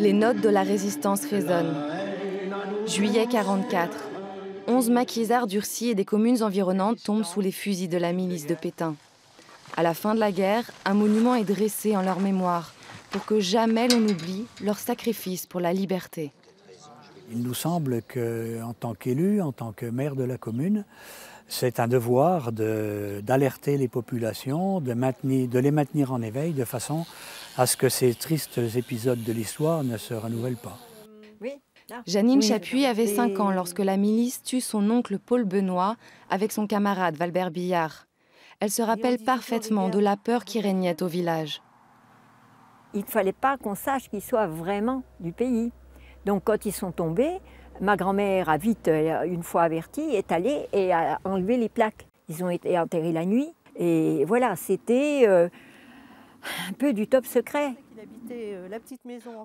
Les notes de la résistance résonnent. Juillet 44. 11 maquisards d'Urcy et des communes environnantes tombent sous les fusils de la milice de Pétain. À la fin de la guerre, un monument est dressé en leur mémoire pour que jamais l'on n'oublie leur sacrifice pour la liberté. Il nous semble qu'en tant qu'élu, en tant que maire de la commune, c'est un devoir d'alerter les populations, de les maintenir en éveil de façon à ce que ces tristes épisodes de l'histoire ne se renouvellent pas. Janine Chapuis avait 5 ans lorsque la milice tue son oncle Paul Benoît avec son camarade Valbert Billard. Elle se rappelle parfaitement de la peur qui régnait au village. Il ne fallait pas qu'on sache qu'ils soient vraiment du pays. Donc quand ils sont tombés, ma grand-mère a vite, une fois avertie, est allée et a enlevé les plaques. Ils ont été enterrés la nuit et voilà, c'était un peu du top secret.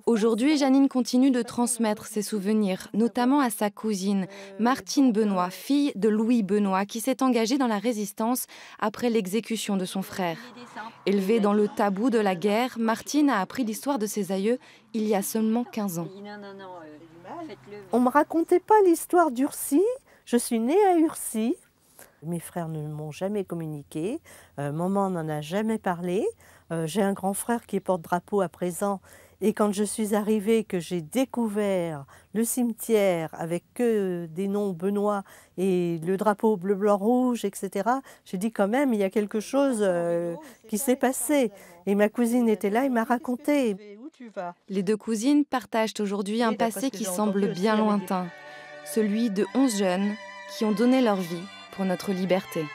Aujourd'hui, Janine continue de transmettre ses souvenirs, notamment à sa cousine, Martine Benoît, fille de Louis Benoît, qui s'est engagée dans la résistance après l'exécution de son frère. Élevée dans le tabou de la guerre, Martine a appris l'histoire de ses aïeux il y a seulement 15 ans. On ne me racontait pas l'histoire d'Urcy. Je suis née à Urcy. Mes frères ne m'ont jamais communiqué. Maman n'en a jamais parlé. J'ai un grand frère qui est porte-drapeau à présent. Et quand je suis arrivée, que j'ai découvert le cimetière avec que des noms Benoît et le drapeau bleu, blanc, rouge, etc., j'ai dit quand même, il y a quelque chose qui s'est passé. Et ma cousine était là et m'a raconté. Les deux cousines partagent aujourd'hui un passé qui semble bien lointain, celui de 11 jeunes qui ont donné leur vie pour notre liberté.